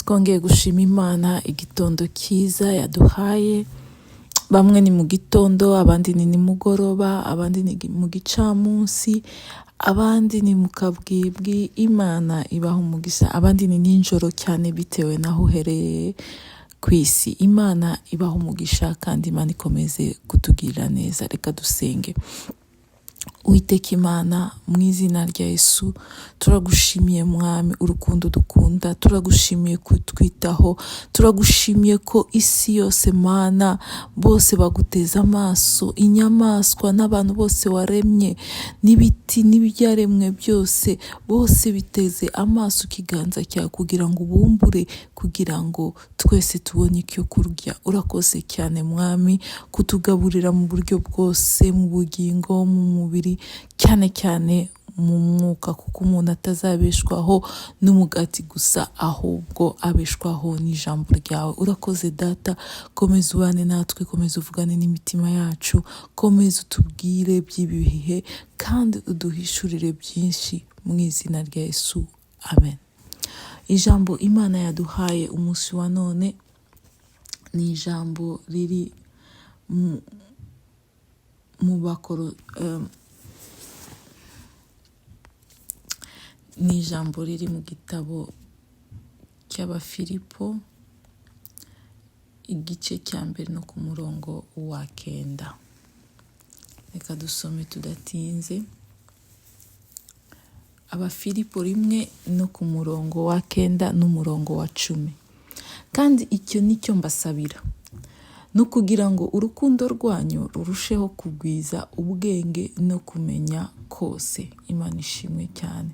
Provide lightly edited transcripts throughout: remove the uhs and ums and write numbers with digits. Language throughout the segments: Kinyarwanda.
twongeye gushima Imana igitondo cyiza yaduhaye. Bamwe ni mu gitondo, abandi ni nimugoroba, abandi ni mu gicamunsi, abandi ni mu kabwibwi. Imana ibaha umugisha, abandi ni nijoro cyane bitewe naho uhereye ku isi. Imana ibaha umugisha kandi Imana ikomeze kutugirira neza. Reka dusenge. Uwiteka Imana, mu izina rya Yesu turagushimiye Mwami urukundo dukunda, turagushimiye kutwitaho, turagushimiye ko isi yose Mana bose baguteza amaso, inyamaswa n'abantu bose waremye, n'ibiti n'ibyaremwe byose, bose biteze amaso ikiganza cyawe kugira ngo ubumbure, kugira ngo twese tubone icyo kurya. Urakoze cyane Mwami kutugaburira mu buryo bwose, mu bugingo, mu mubiri, cyane cyane mu mwuka, kuko umuntu atazabeshwaho n'umugati gusa, ahubwo abeshwaho n'ijambo ryawe. Urakoze Data, komeza ubane natwe, komeza uvugane n'imitima yacu, komeza utubwire by'ibihe kandi uduhishurire byinshi mu izina rya Yesu, amen. Ijambo Imana yaduhaye umunsi wa none ni ijambo riri ni ijambo riri mu gitabo cy'Abafilipo igice cya mbere no ku murongo wa 9. Reka dusome tudatinze. Abafilipo 1 no ku murongo wa 9 n'umurongo wa 10. Kandi icyo nicyo mbasabira, no kugira ngo urukundo rwanyu rurusheho kugwiza ubwenge no kumenya kose. Imana ishimwe cyane.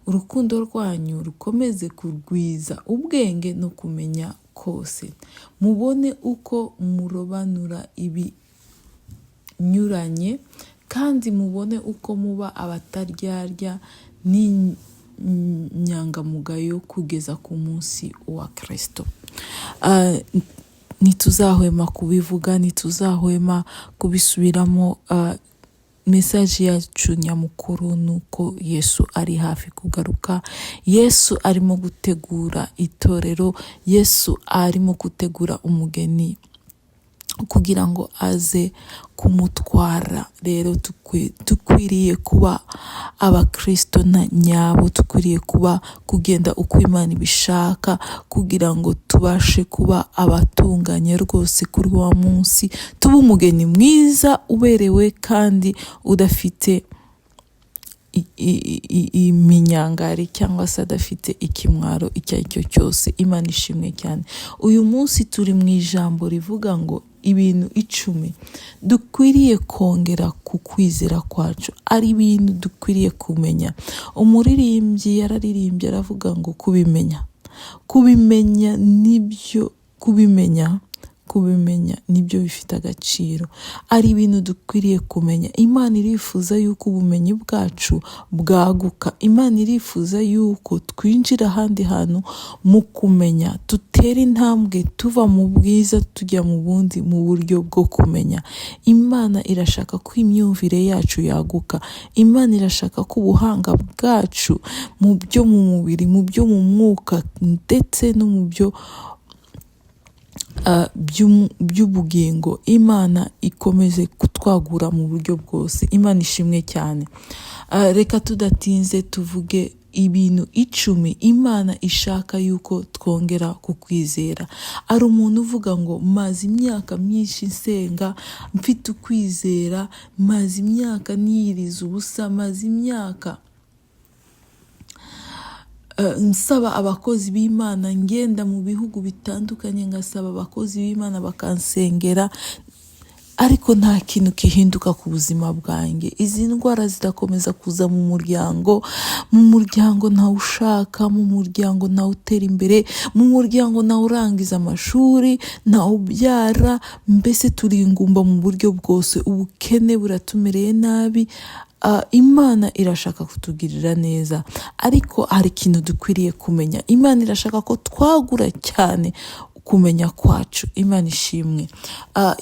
Urukundo rwanyu rukomeze kugwiza ubwenge no kumenya kose, mubone uko murobanura ibinyuranye, kandi mubone uko muba abataryarya n'inyangamugayo kugeza ku munsi wa Kristo. Ntituzahwema kubivuga, ntituzahwema kubisubiramo. Message yacu nyamukuru nuko Yesu ari hafi kugaruka. Yesu arimo gutegura itorero, Yesu arimo gutegura umugeni kugira ngo aze kumutwara. Rero tukwiriye kuba abakristo na nyabo, tukwiriye kugenda uko Imana ibishaka, kugira ngo tubashe kuba abatunganye rwose kuri wa munsi, tuba umugeni mwiza uberewe kandi udafite iminyangari cyangwa se adafite ikimwaro icyo ari cyo cyose. Imana ishimwe cyane. Uyu munsi turi mu ijambo rivuga ngo ibintu 10 dukwiriye kongera ku kwizera kwacu, ari ibintu dukwiriye kumenya. Umuririmbyi yararirimbye aravuga ngo kubimenya nibyo bifite agaciro, ari ibintu dukwiriye kumenya. Imana irifuza yuko ubumenyi bwacu bwaguka. Imana irifuza yuko twinjira ahandi hantu mu kumenya, tutera intambwe tuva mu bwiza tujya mu bundi mu buryo bwo kumenya. Imana irashaka ko imyumvire yacu yaguka. Imana irashaka ko ubuhanga bwacu mu byo mu mubiri, mu byo mu mwuka, ndetse no mu byo by'ubugingo, Imana ikomeze kutwagura mu buryo bwose. Imana ishimwe cyane. Reka tudatinze tuvuge ibintu 10 Imana ishaka yuko twongera ku kwizera. Ari umuntu uvuga ngo maze imyaka myinshi nsenga, mfite ukwizera, maze imyaka niyiriza ubusa, maze imyaka nsaba abakozi b'Imana, ngenda mu bihugu bitandukanye ngasaba abakozi b'Imana bakansengera, ariko nta kintu kihinduka ku buzima bwanjye. Izi ndwara zirakomeza kuza mu muryango ntawe ushaka, mu muryango ntawe utera imbere, mu muryango ntawe urangiza amashuri, ntawe ubyara, mbese turi ingumba mu buryo bwose, ubukene buratumereye nabi. Imana irashaka kutugirira neza, ariko hari ikintu dukwiriye kumenya. Imana irashaka ko twagura cyane kumenya kwacu. Imana ishimwe.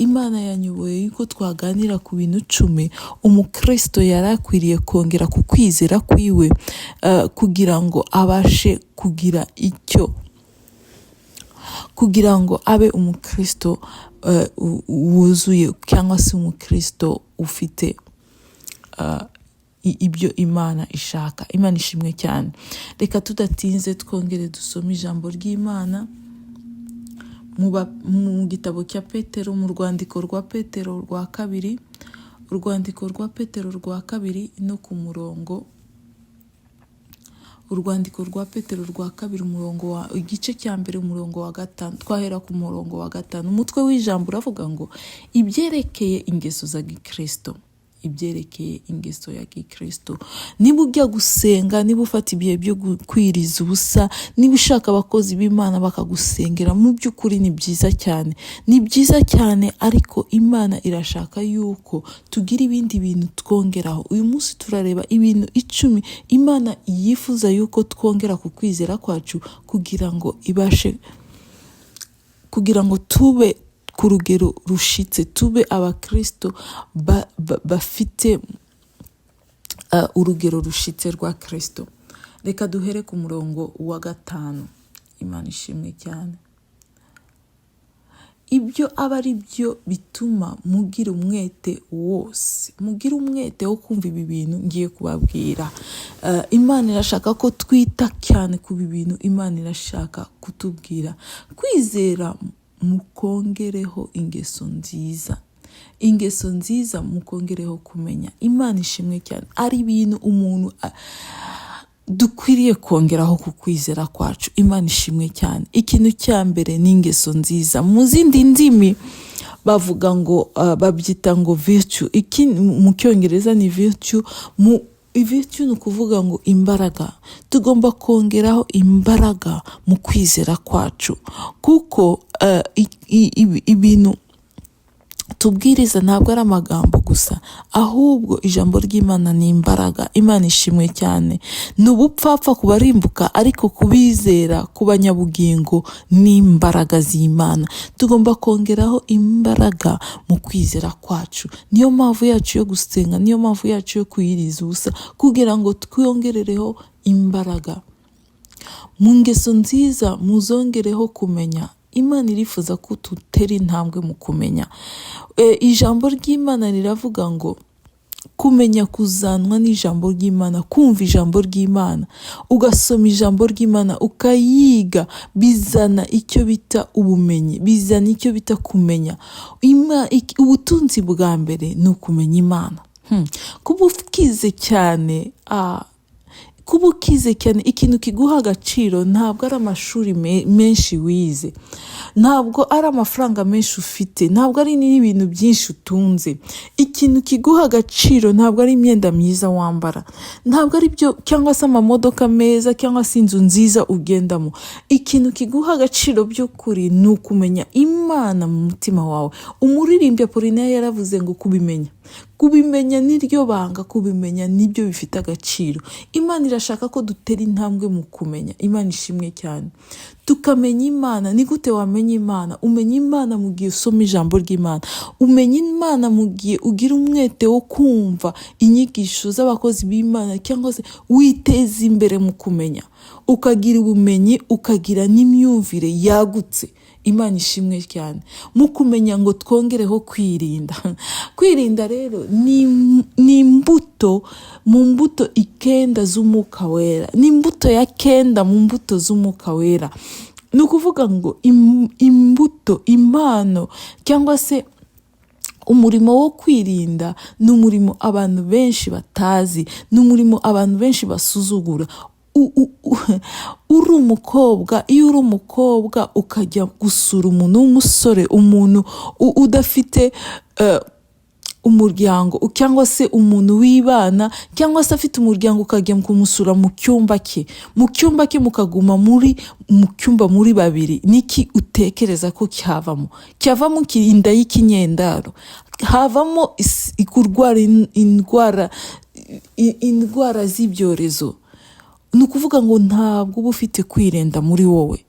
Imana yanyoboye yuko twaganira ku bintu 10 umukristo yarakwiriye kongera ku kwizera kwiwe, kugira ngo abashe kugira icyo kugira ngo abe umukristo wuzuye cyangwa se umukristo ufite ibyo Imana ishaka. Imana ishimwe cyane. Reka tudatinze twongere dusome ijambo ry'Imana mu gitabo cya Petero, mu rwandiko rwa Petero rwa kabiri, urwandiko rwa Petero rwa kabiri no ku murongo, urwandiko rwa Petero rwa kabiri igice cya mbere umurongo wa 5, twahera ku murongo wa 5. Umutwe w'ijambo uravuga ngo ibyerekeye ingeso za gikristo. Ibyerekeye ingeso ya gikristo. Niba ujya gusenga, niba ufata ibihe byo kwiriza ubusa, niba ushaka abakozi b'Imana bakagusengera, mu by'ukuri ni byiza cyane, ni byiza cyane, ariko Imana irashaka yuko tugira ibindi bintu twongeraho. Uyu munsi turareba ibintu 10 Imana yifuza yuko twongera ku kwizera kwacu kugira ngo tube ku rugero rushitse, tube abakristo bafite urugero rushitse rwa Kristo. Reka duhere ku murongo wa 5. Imana ishimwe cyane. Ibyo aba ari byo bituma mugira umwete wose, mugira umwete wo kumva ibi bintu ngiye kubabwira. Imana irashaka ko twita cyane ku bintu Imana irashaka kutubwira. Kwizera mukongereho ingeso nziza, ingeso nziza mukongereho kumenya. Imana ishimwe cyane. Ari ibintu umuntu dukwiriye kongeraho ku kwizera kwacu. Imana ishimwe cyane. Ikintu cya mbere ni ingeso nziza. Mu zindi ndimi bavuga ngo babyita ngo virtue. Mu cyongereza ni virtue. Virtue ni ukuvuga ngo imbaraga. Tugomba kongeraho imbaraga mu kwizera kwacu, kuko ibintu tubwiriza ntabwo ari amagambo gusa, ahubwo ijambo ry'Imana ni imbaraga. Imana ishimwe cyane. Ni ubupfapfa kubarimbuka, ariko kubizera ku banyabugingo ni imbaraga z'Imana. Tugomba kongeraho imbaraga mu kwizera kwacu. Niyo mpamvu yacu yo gusenga, niyo mpamvu yacu yo kwiyiriza ubusa, kugira ngo twongerereho imbaraga. Mu ngeso nziza muzongereho kumenya. Imana irifuza ko tutera intambwe mu kumenya. Ijambo ry'Imana riravuga ngo kumenya kuzanwa n'ijambo ry'Imana, kumva ijambo ry'Imana, ugasoma ijambo ry'Imana ukayiga, bizana icyo bita ubumenyi, bizana icyo bita kumenya. Ubutunzi bwa mbere ni ukumenya Imana. Kuba ukize cyane, ikintu kiguha agaciro ntabwo ari amashuri menshi wize, ntabwo ari amafaranga menshi ufite, ntabwo ari n'ibintu byinshi utunze. Ikintu kiguha agaciro ntabwo ari imyenda myiza wambara, ntabwo ari byo, cyangwa se amamodoka meza, cyangwa se inzu nziza ugendamo. Ikintu kiguha agaciro by'ukuri ni ukumenya Imana mu mutima wawe. Umuririmbyi Apollinaire yaravuze ngo kubimenya niryo banga, kubimenya nibyo bifite agaciro. Imana irashaka ko dutera intambwe mu kumenya. Imana ishimwe cyane. Tukamenya Imana. Ni gute wamenya Imana? Umenya Imana mu gihe usoma ijambo ry'Imana. Umenya Imana mu gihe ugira umwete wo kumva inyigisho z'abakozi b'Imana, cyangwa se witeza imbere mu kumenya, ukagira ubumenyi, ukagira n'imyumvire yagutse. Imana ishimwe cyane. Mu kumenya ngo twongereho kwirinda. Kwirinda rero ni imbuto mu mbuto 9 z'Umwuka Wera. Ni imbuto ya 9 mu mbuto z'Umwuka Wera. Ni ukuvuga ngo imbuto, impano, cyangwa se umurimo wo kwirinda ni umurimo abantu benshi batazi, ni umurimo abantu benshi basuzugura. Iyo uri umukobwa ukajya gusura umuntu w'umusore, umuntu udafite umuryango, cyangwa se umuntu wibana, cyangwa se afite umuryango, ukajya kumusura mu cyumba cye, mukaguma mu cyumba muri babiri, niki utekereza ko cyavamo inda y'ikinyendaro, havamo kurwara indwara z'ibyorezo. Ni ukuvuga ngo ntabwo uba ufite kwirinda muri wowe.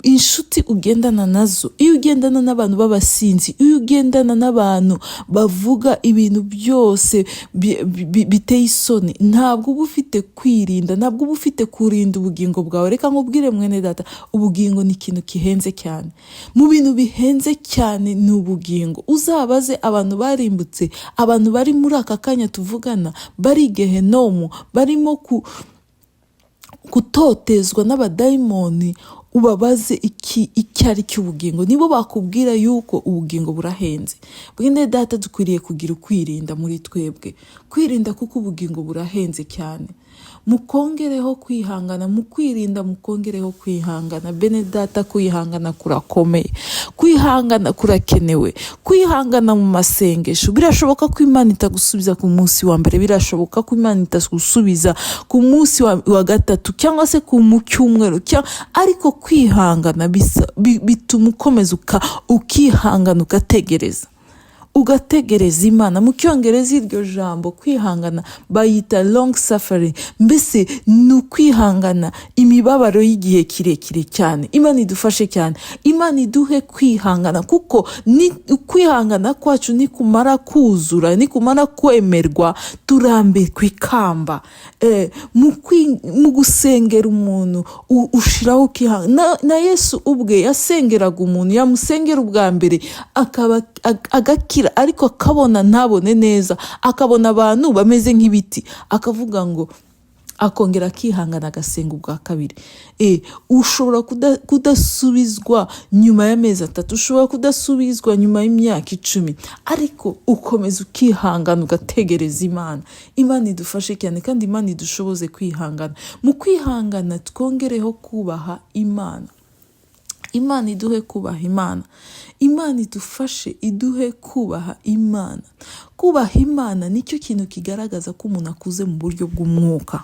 inshuti ugendana nazo, iyo ugendana n'abantu b'abasinzi, iyo ugendana n'abantu bavuga ibintu byose biteye isoni, ntabwo uba ufite kwirinda, ntabwo uba ufite kurinda ubugingo bwawe. Reka nkubwire mwene data, ubugingo ni ikintu gihenze cyane. Mu bintu bihenze cyane ni ubugingo. Uzabaze abantu barimbutse, abantu bari muri aka kanya tuvugana, bari Gehenomu, barimo gutotezwa n'abadayimoni, ubabaze iki ari cy'ubugingo, nibo bakubwira yuko ubugingo burahenze. Bwene data, dukwiriye kugira ukwirinda muri twebwe, kwirinda kuko ubugingo burahenze cyane. Mukongereho kwihangana, mu kwirinda mukongereho kwihangana. Bene data, kwihangana kurakomeye, kwihangana kurakenewe, kwihangana mu masengesho. Birashoboka ko Imana itagusubiza ku munsi wa mbere, birashoboka ko Imana itagusubiza ku munsi wa gatatu cyangwa se ku cyumweru, ariko kwihangana bituma ukomeza ukihangana, ugategereza Imana. Mu Cyongereza iryo jambo kwihangana bayita long suffering, mbese ni ukwihangana imibabaro y'igihe kirekire cyane. Imana idufashe cyane, Imana iduhe kwihangana, kuko ni kwihangana kwacu nikumara kuzura, nikumara kwemerwa, turambikwa ikamba. Mu gusengera umuntu ushiraho kwihangana. Na Yesu ubwe yasengeraga umuntu, yamusengera ubwa mbere agakira, ariko akabona ntabone neza, akabona abantu bameze nk'ibiti, akavuga ngo, akongera akihangana agasenga ubwa kabiri. Ushobora kudasubizwa nyuma y'amezi 3, ushobora kudasubizwa nyuma y'imyaka 10, ariko ukomeza ukihangana, ugategereza Imana. Imana idufashe cyane, kandi Imana idushoboze kwihangana. Mu kwihangana twongereho kubaha Imana. Imana iduhe kubaha Imana. Imana idufashe iduhe kubaha Imana. Kubaha Imana nicyo kintu kigaragaza ko umuntu akuze mu buryo bw'umwuka.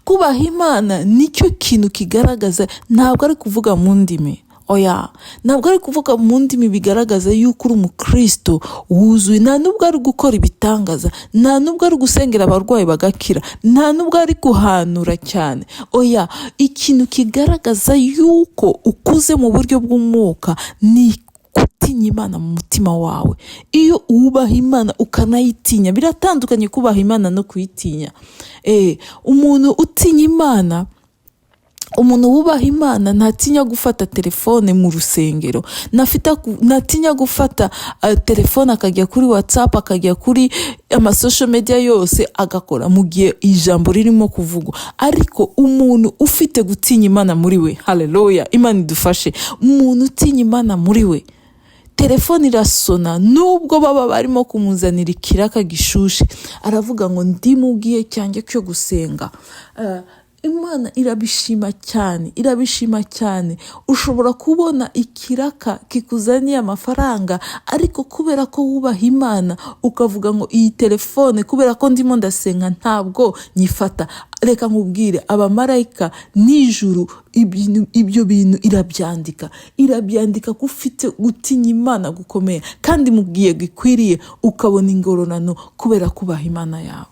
Kubaha Imana nicyo kintu kigaragaza, ntabwo ari kuvuga mu ndimi. Oya, ntabwo ari kuvuga mu ndimi bigaragaza yuko uri umukristo wuzuye. Nta nubwo ari gukora ibitangaza, nta nubwo ari gusengera abarwayi bagakira, nta nubwo ari guhanura cyane. Oya, ikintu kigaragaza yuko ukuze mu buryo bw'umwuka ni gutinya Imana mu mutima wawe. Iyo ubaha Imana ukanayitinya, biratandukanye kubaha Imana no kuyitinya. Umuntu utinya Imana, umuntu wubaha Imana ntatinya gufata telefone mu rusengero, ntatinya gufata telefone akajya kuri WhatsApp, akajya kuri social media yose agakora mu gihe ijambo ririmo kuvugwa. Ariko umuntu ufite gutinya Imana muri we, haleluya, Imana idufashe, umuntu utinya Imana muri we, telefone irasona, nubwo baba barimo kumuzanira ikiraka gishushe, aravuga ngo ndi mu gihe cyanjye cyo gusenga. Imana irabishima cyane. Ushobora kubona ikiraka kikuzaniye amafaranga, ariko kubera ko wubaha Imana ukavuga ngo iyi telefone kubera ko ndimo ndasenga ntabwo nyifata. Reka nkubwire, abamarayika n'ijuru ibyo bintu irabyandika ko ufite gutinya Imana gukomeye, kandi mu gihe gikwiriye ukabona ingororano kubera kubaha Imana yawe.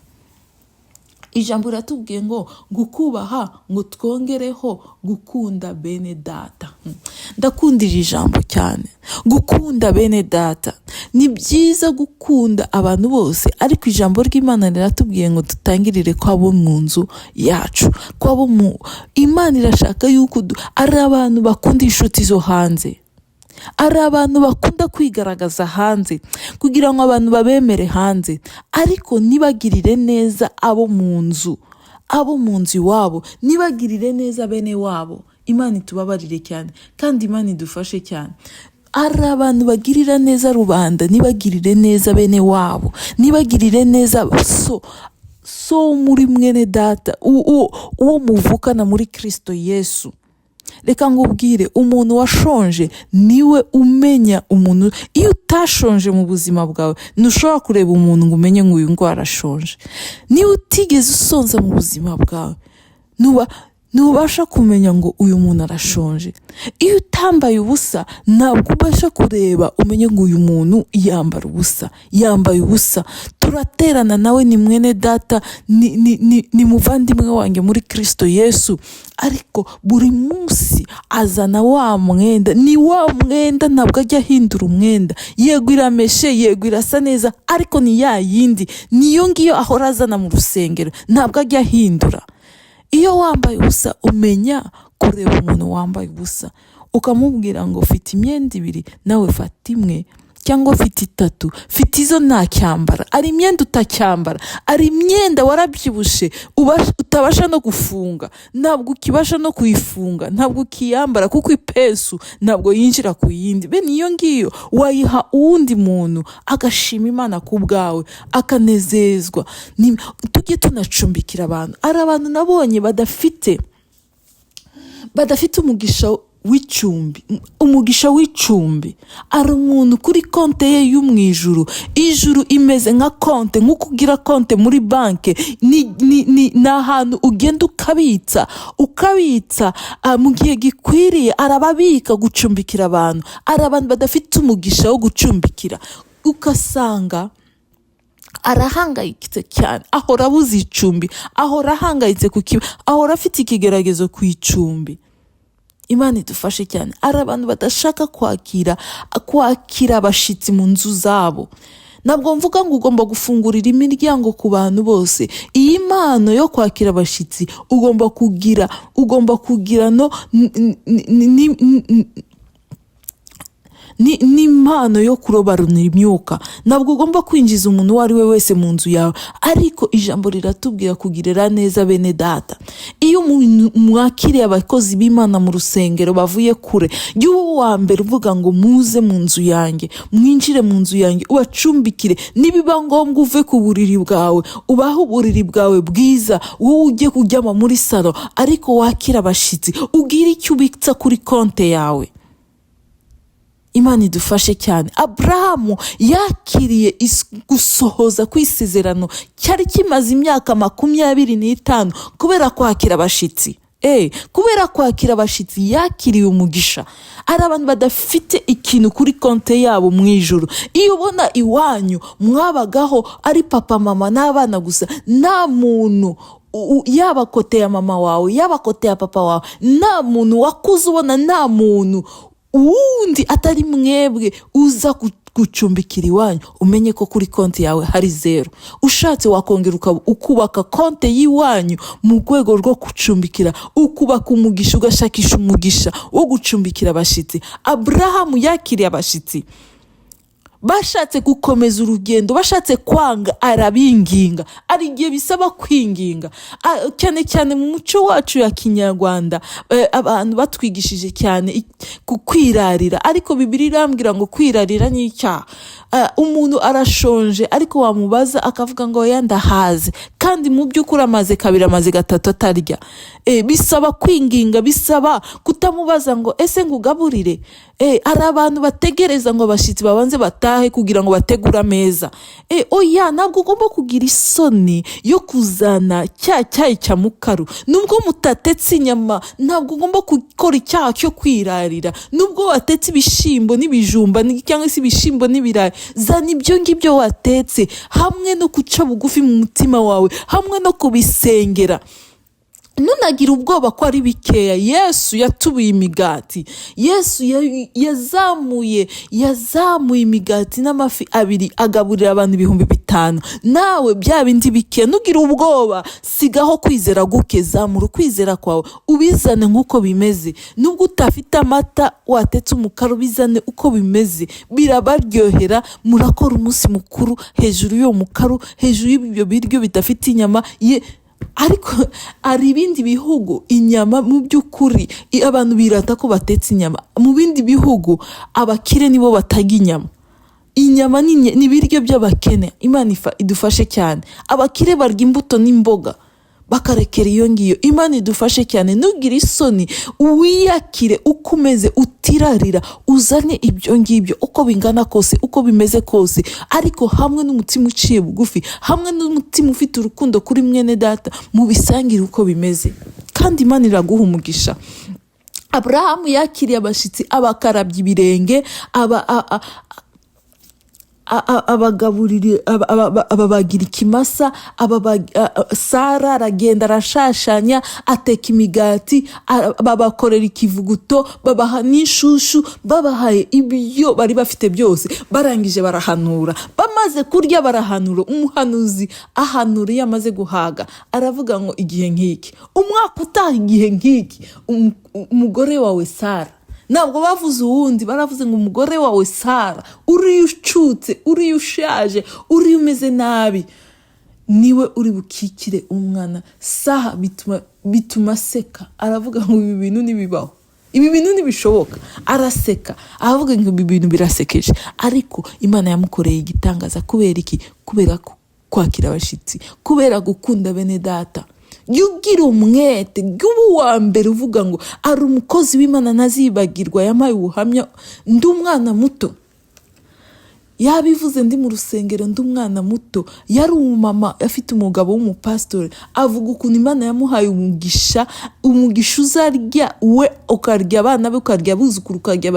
Ijambo riratubwiye ngo gukubaha ngo twongereho gukunda bene data. Ndakundira ijambo cyane, gukunda bene data. Ni byiza gukunda abantu bose, ariko ijambo ry'Imana riratubwiye ngo dutangirire kwabo mu nzu yacu, kwabo Imana irashaka yuko ari abantu bakunda inshuti zo hanze, ari abantu bakunda kwigaragaza hanze kugira ngo abantu babemere hanze, ariko nibagirire neza abo mu nzu iwabo, nibagirire neza bene wabo. Imana itubabarire cyane, kandi Imana idufashe cyane. Ari abantu bagirira neza rubanda, nibagirire neza bene wabo, nibagirire neza so muri mwene data uwo muvukana muri Kristo Yesu. Reka ngubwire, umuntu washonje niwe umenya umuntu. Iyo utashonje mu buzima bwawe, ntushobora kureba umuntu ngo umenye ngo uyu ngo arashonje. Niyo utigeze usonza mu buzima bwawe, ntubasha kumenya ngo uyu muntu arashonje. Iyo utambaye ubusa ntabwo ubasha kureba umenye ngo uyu muntu yambaye ubusa. Turaterana nawe, ni mwene data, ni muvandimwe wanjye muri Kristo Yesu, ariko buri munsi azana wa mwenda, ni wa mwenda, ntabwo ajya ahindura umwenda. Yego irameshe, yego irasa neza, ariko ni ya yindi, niyo ngiyo ahora azana mu rusengero, ntabwo ajya ahindura. Iyo wambaye ubusa umenya kureba umuntu wambaye ubusa, ukamubwira ngo ufite imyenda 2 nawe fata imwe, cyangwa ufite 3, fite izo ntacyambara. Ari imyenda utacyambara, ari imyenda warabyibushe utabasha no gufunga, ntabwo ukibasha no kuyifunga, ntabwo ukiyambara kuko ipesu ntabwo yinjira ku yindi. Bene iyo ngiyo wayiha uwundi muntu agashima Imana ku bwawe, akanezezwa. Tujye tunacumbikira abantu. Ari abantu nabonye badafite umugisha w'icumbi. Ari umuntu kuri konte ye y'umwijuru, ijuru imeze nka konte, nk'uko ugira konte muri banke. Ni ahantu ugenda ukabitsa mu gihe gikwiriye. Arababika gucumbikira abantu. Ari abantu badafite umugisha wo gucumbikira, ukasanga arahangayitse cyane, ahora abuze icumbi, ahora ahangayitse ahora afite ikigeragezo ku icumbi. Imana idufashe cyane. Ari abantu badashaka kwakira abashitsi mu nzu zabo. Ntabwo mvuga ngo ugomba gufungurira imiryango ku bantu bose. Iyi mpano yo kwakira abashitsi ugomba kugira ni impano yo kurobanura imyuka. Ntabwo ugomba kwinjiza umuntu uwo ari we wese mu nzu yawe, ariko ijambo riratubwira kugirira neza bene data. Iyo mwakiriye abakozi b'Imana mu rusengero bavuye kure, jya uba uwa mbere uvuga ngo muze mu nzu yanjye, mwinjire mu nzu yanjye, ubacumbikire. Nibiba ngombwa uve ku buriri bwawe, ubahe uburiri bwawe bwiza, wowe ujye kuryama muri salo, ariko wakira abashitsi, ugire icyo ubitsa kuri konte yawe. Imana idufashe cyane. Abrahamu yakiriye gusohoza kw'isezerano cyari kimaze imyaka 25 kubera kwakira abashitsi. Kubera kwakira abashitsi yakiriye umugisha. Ari abantu badafite ikintu kuri konte yabo mu ijuru. Iyo ubona iwanyu mwabagaho ari papa mama n'abana gusa, nta muntu yaba kote ya mama wawe, yaba kote ya papa wawe, nta muntu wakuze ubona, nta muntu uwundi atari mwebwe uza gucumbikira iwanyu, umenye ko kuri konti yawe hari 0. Ushatse wakongera ukubaka konti y'iwanyu mu rwego rwo gucumbikira, ukubaka umugisha, ugashakisha umugisha wo gucumbikira abashitsi. Abrahamu yakiriye abashitsi. Bashatse gukomeza urugendo, bashatse kwanga, arabinginga. Ari igihe bisaba kwinginga, cyane cyane mu muco wacu ya Kinyarwanda. Abantu batwigishije cyane kwirarira, ariko Bibiliya irambwira ngo kwirarira ni icyaha. Umuntu arashonje ariko wamubaza akavuga ngo yandahaze, kandi mu by'ukuri amaze 2 amaze 3 atarya. Bisaba kwinginga, bisaba kutamubaza ngo ese ngugaburire. Ari abantu bategereza ngo abashitsi babanze batahe kugira ngo bategure ameza. Oya, ntabwo ugomba kugira isoni yo kuzana cyayi cya mukaru. Nubwo mutatetse inyama, ntabwo ugomba gukora icyaha cyo kwirarira. Nubwo watetse ibishimbo n'ibijumba cyangwa se ibishimbo n'ibirayi, zana ibyo ngibyo watetse, hamwe no guca bugufi mu mutima wawe, hamwe no kubisengera. Ntunagira ubwoba ko ari bikeya. Yesu yatubuye imigati. Yesu yazamuye imigati n'amafi 2 agaburira abantu 5,000. Nawe bya bindi bikeya nugira ubwoba, sigaho kwizera guke, zamura kwizera kwawe ubizane nk'uko bimeze. Nubwo utafite amata watetse umukaro, bizane uko bimeze, birabaryohera. Murakora umunsi mukuru hejuru y'uwo mukaro, hejuru y'ibyo biryo bidafite inyama. Ariko ari ibindi bihugu inyama mu by'ukuri abantu birata ko batetse inyama. Mu bindi bihugu abakire nibo bataga inyama. Inyama ni ibiryo by'abakene. Imana idufashe cyane. Abakire barya imbuto n'imboga, bakarekera iyo ngiyo. Imana idufashe cyane, ntugire isoni, wiyakire uko umeze, utirarira, uzane ibyo ngibyo uko bingana kose, uko bimeze kose, ariko hamwe n'umutima uciye bugufi, hamwe n'umutima ufite urukundo kuri mwene data, mubisangire uko bimeze, kandi Imana iraguha umugisha. Aburahamu yakiriye abashitsi, abakarabya ibirenge, abagaburira, ababagira ikimasa, Sara aragenda arashashanya, ateka imigati, babakorera ikivuguto, babaha n'inshushu, babahaye ibyo bari bafite byose. Barangije barahanura, bamaze kurya barahanura. Umuhanuzi ahanura iyo amaze guhaga, aravuga ngo igihe nk'iki, umwaka utaha igihe nk'iki, umugore wawe Sara, ntabwo bavuze uwundi, baravuze ngo umugore wawe Sara, uriya ucutse, uriya ushaje, uriya umeze nabi, niwe uri bukikire umwana. Saha bituma aseka, aravuga ngo ibi bintu ntibibaho, ibi bintu ntibishoboka. Araseka, aravuga ngo ibi bintu birasekeje. Ariko Imana yamukoreye igitangaza. Kubera iki? Kubera kwakira abashitsi, kubera gukunda bene data. Yugira umwete, gubu wa mbere uvuga ngo ari umukozi w'Imana ntazibagirwa, yampaye ubuhamya ndi umwana muto. Yabivuze ndi mu rusengero ndi umwana muto. Yari umumama afite umugabo w'umupasitore, avuga ukuntu Imana yamuhaye umugisha uzarya we ukarya abana be, ukarya abuzukuru, ukarya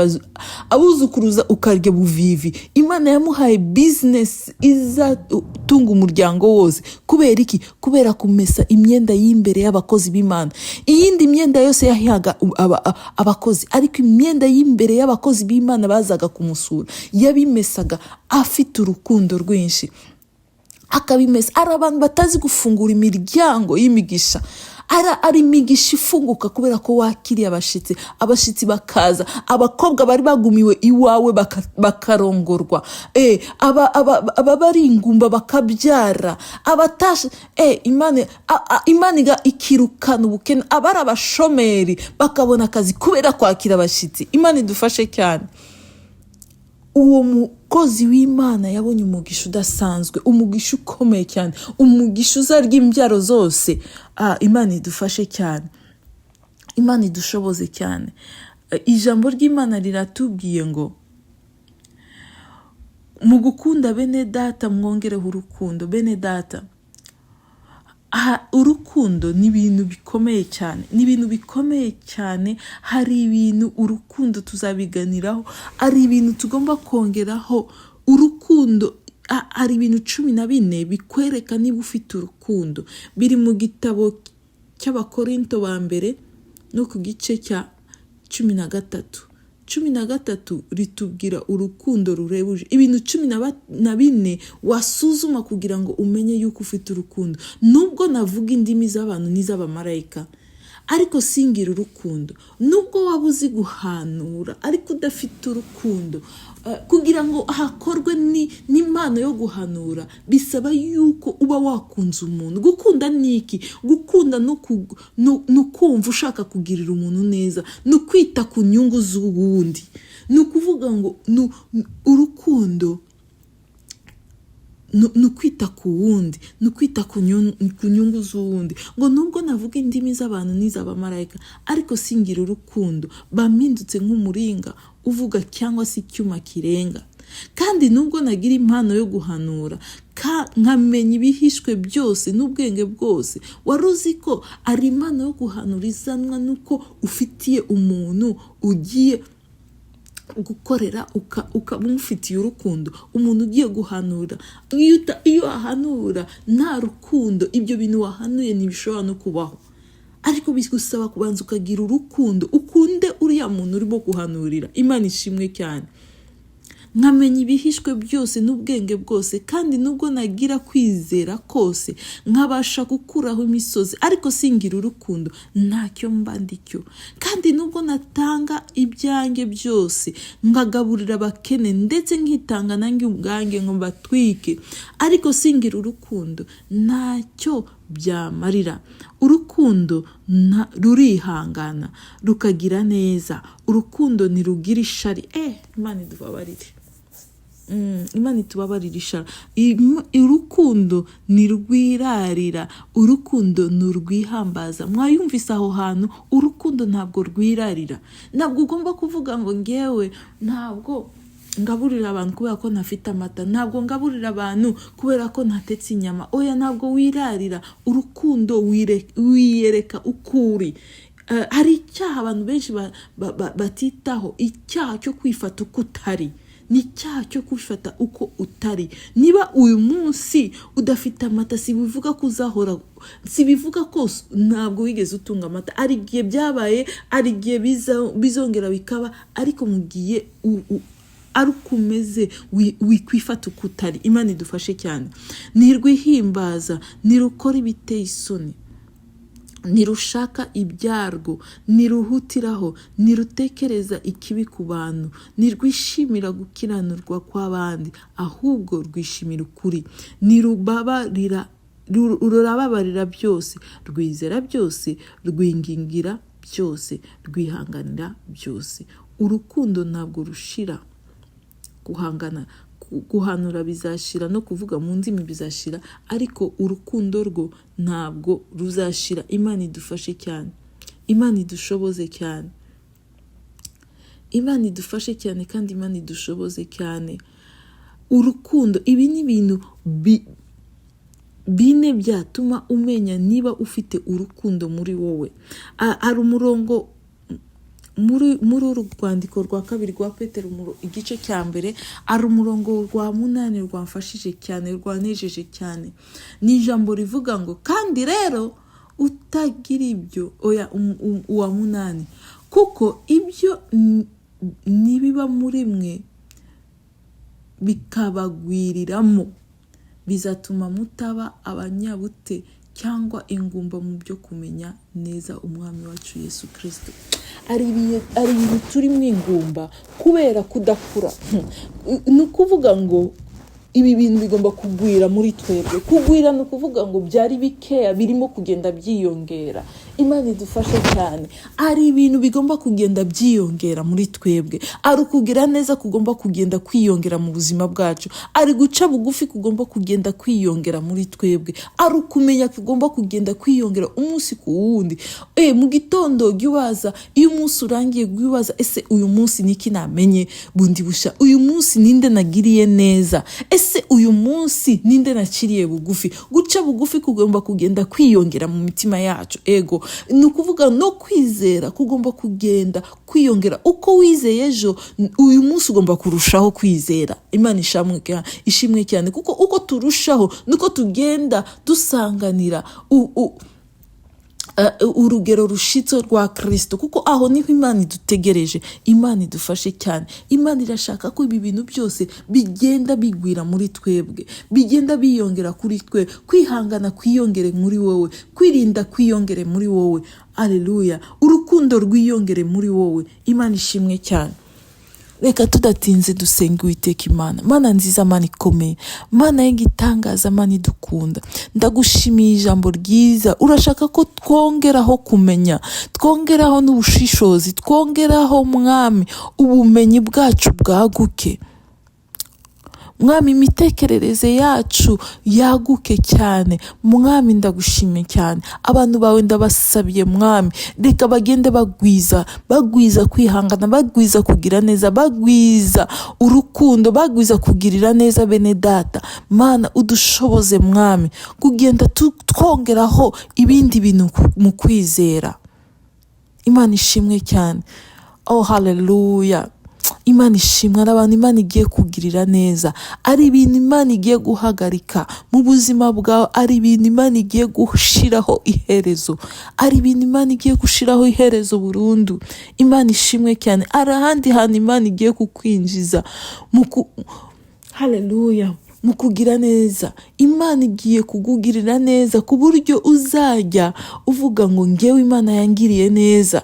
abuzukuruza, ukarya buvivi. Imana yamuhaye business izatunga umuryango wose. Kubera iki? Kubera kumesa imyenda y'imbere y'abakozi b'Imana. Iyindi myenda yose yahihaga abakozi, ariko imyenda y'imbere y'abakozi b'Imana bazaga kumusura yabimesaga afite urukundo rwinshi, akabimesa. Ari abantu batazi gufungura imiryango y'imigisha, ari imigisha ifunguka kubera ko wakiriye abashitsi bakaza. Abakobwa bari bagumiwe iwawe bakarongorwa, abari ingumba bakabyara, abatashe, Imana ikirukana ubukene, abari abashomeri bakabona akazi kubera kwakira abashitsi. Imana idufashe cyane. Uwo mukozi w'Imana yabonye umugisha udasanzwe, umugisha ukomeye cyane, umugisha uzarya imbyaro zose. Imana idufashe cyane, Imana idushoboze cyane. Ijambo ry'Imana riratubwiye ngo mu gukunda bene data mwongereho urukundo. Bene data, urukundo ni ibintu bikomeye cyane, ni ibintu bikomeye cyane. Hari ibintu urukundo tuzabiganiraho, ari ibintu tugomba kongeraho. Urukundo, hari ibintu 14 bikwereka niba ufite urukundo. Biri mu gitabo cy'Abakorinto ba mbere no ku gice cya 13. 13 ritubwira urukundo rurebuje. Ibintu 14 wasuzuma kugira ngo umenye yuko ufite urukundo. Nubwo navuga indimi z'abantu n'iz'abamarayika, ariko singira urukundo. Nubwo waba uzi guhanura, ariko udafite urukundo, kugira ngo hakorwe n'impano yo guhanura, bisaba yuko uba wakunze umuntu. Gukunda ni iki? Gukunda no kumva ushaka kugirira umuntu neza, no kwita ku nyungu z'uwundi. Ni ukuvuga ngo urukundo no kwita ku wundi, no kwita ku nyungu z'uwundi. Ngo nubwo navuga indimi z'abantu n'iz'abamarayika, ariko singira urukundo, bampindutse nk'umuringa uvuga cyangwa se icyuma kirenga. Kandi nubwo nagira impano yo guhanura, nkamenya ibihishwe byose n'ubwenge bwose. Wari uzi ko ari impano yo guhanura izanwa nuko ufitiye umuntu ugiye gukorera, ukaba umufitiye urukundo. Umuntu ugiye guhanura, iyo ahanura nta rukundo, ibyo bintu wahanuye ntibishobora no kubaho. Ariko bigusaba kubanza ukagira urukundo, ukunde uriya muntu urimo guhanurira. Imana ishimwe cyane. Nkamenya ibihishwe byose n'ubwenge bwose, kandi nubwo nagira kwizera kose, nkabasha gukuraho imisozi, ariko singira urukundo, ntacyo mba ndicyo. Kandi nubwo natanga ibyanjye byose, nkagaburira abakene, ndetse nkitanga nanjye ubwanjye ngo mbatwike, ariko singira urukundo, ntacyo byamarira. Urukundo rurihangana, rukagira neza. Urukundo ntirugira ishari. Imana idubabarire. Imana itubabarira urukundo ntirwirarira, urukundo nurwihambaza. Mwayumvise aho hantu, urukundo ntabwo rwirarira. Ntabwo ugomba kuvuga ngo ngewe ntabwo ngaburira abantu kubera ko ntafite amata, ntabwo ngaburira abantu kubera ko ntatetse inyama. Oya, ntabwo wirarira. Urukundo wiyereka ukuri. Hari icyaha abantu benshi batitaho, icyaha cyo kwifata uko utari. Ni icyaha cyo kwifata uko utari. Niba uyu munsi udafite amata, si bivuga ko uzahora, si bivuga ko ntabwo wigeze utunga amata. Ari igihe byabaye, ari igihe bizongera bikaba, ariko mugiye ari ukumeze wikwifata uko utari. Imana idufashe cyane. Ntirwihimbaza, ntirukora ibiteye isoni, ntirushaka ibyarwo, ntiruhutiraho, ntirutekereza ikibi ku bantu, ntirwishimira gukiranurwa kw'abandi, ahubwo rwishimira ukuri. Rurababarira byose, rwizera byose, rwingingira byose, rwihanganira byose. Urukundo ntabwo rushira. Guhanura bizashira, no kuvuga mu ndimi bizashira, ariko urukundo rwo ntabwo ruzashira. Imana idufashe cyane. Imana idushoboze cyane. Imana idufashe cyane kandi Imana idushoboze cyane. Urukundo, ibi ni ibintu bine byatuma umenya niba ufite urukundo muri wowe. Hari umurongo muri uru rwandiko rwa kabiri rwa Petero igice cya mbere, ari umurongo rwa 8 rwamfashije cyane, rwanejeje cyane. Ni ijambo rivuga ngo kandi rero utagira ibyo, oya uwa 8, kuko ibyo nibiba muri mwe bikabagwiriramo, bizatuma mutaba abanyabute cyangwa ingumba mu byo kumenya neza umwami wacu Yesu Kristo. Ari ibintu turi mu ingumba kubera kudakura. Ni ukuvuga ngo ibi bintu bigomba kugwira muri twebwe. Kugwira ni ukuvuga ngo byari bikeya birimo kugenda byiyongera. Imana idufashe cyane. Ari ibintu bigomba kugenda byiyongera muri twebwe. Ari ukugira neza kugomba kugenda kwiyongera mu buzima bwacu. Ari guca bugufi kugomba kugenda kwiyongera muri twebwe. Ari ukumenya kugomba kugenda kwiyongera umunsi ku wundi. Mu gitondo gyubaza, iyo umunsi urangiye gyubaza, ese uyu munsi niki namenye bundi busha? Uyu munsi ninde nagiriye neza? Ese uyu munsi ninde nakiriye bugufi? Guca bugufi kugomba kugenda kwiyongera mu mitima yacu. Ego, ni ukuvuga no kwizera kugomba kugenda kwiyongera. Uko wizeye ejo, uyu munsi ugomba kurushaho kwizera. Imana ishimwe cyane, kuko uko turushaho nuko tugenda dusanganira urugero rushitso rwa Kristo, kuko aho niho Imana idutegereje. Imana idufashe cyane. Imana irashaka ko ibi bintu byose bigenda bigwira muri twebwe, bigenda biyongera kuri twe. Kwihangana kwiyongere muri wowe, kwirinda kwiyongere muri wowe. Haleluya. Urukundo rwiyongere muri wowe. Imana ishimwe cyane. Reka tudatinze dusenga Uwiteka Imana. Mana nziza, Mana ikomeye, Mana y'igitangaza, Mana idukunda. Ndagushimiye ijambo ryiza. Urashaka ko twongeraho kumenya, twongeraho n'ubushishozi, twongeraho Mwami ubumenyi bwacu bwaguke. Mwami, imitekerereze yacu yaguke cyane. Mwami, ndagushimiye cyane. Abantu bawe ndabasabiye Mwami, reka bagende bagwiza kwihangana, bagwiza kugira neza, bagwiza urukundo, bagwiza kugirira neza bene data. Mana, udushoboze Mwami kugenda twongeraho ibindi bintu mu kwizera. Imana ishimwe cyane. Oh, haleluya. Imana ishimwa n'abantu Imana igiye kugirira neza. Ari ibintu Imana igiye guhagarika mu buzima bwawe, ari ibintu Imana igiye gushiraho iherezo, ari ibintu Imana igiye gushiraho iherezo burundu. Imana ishimwe cyane. Ari ahandi hantu Imana igiye kukwinjiza haleluya, mu kugira neza. Imana igiye kugugirira neza ku buryo uzajya uvuga ngo ngewe Imana yangiriye neza.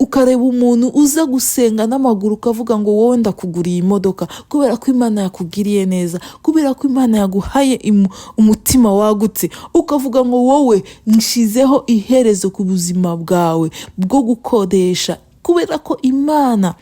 Ukareba umuntu uza gusenga n'amaguru ukavuga ngo wowe ndakuguriye imodoka, kubera ko Imana yakugiriye neza, kubera ko Imana yaguhaye umutima wagutse. Ukavuga ngo wowe nshizeho iherezo ku buzima bwawe bwo gukodesha, kubera ko Imana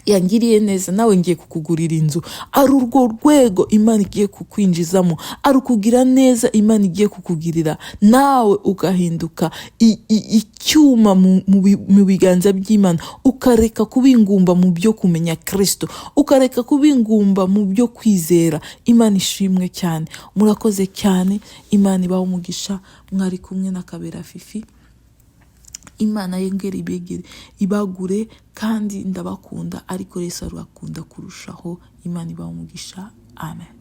yangiriye neza, nawe ngiye kukugurira inzu. Ari urwo rwego Imana igiye kukwinjizamo, ari ukugira neza Imana igiye kukugirira, nawe ugahinduka icyuma mu biganza by'Imana, ukareka kuba ingumba mu byo kumenya Kristo, ukareka kuba ingumba mu byo kwizera. Imana ishimwe cyane. Murakoze cyane. Imana ibahe umugisha. Mwari kumwe na Kabera Fifi. Imana yongere ibegere ibagure, kandi ndabakunda, ariko Yesu arabakunda kurushaho. Imana ibahe umugisha. Amen.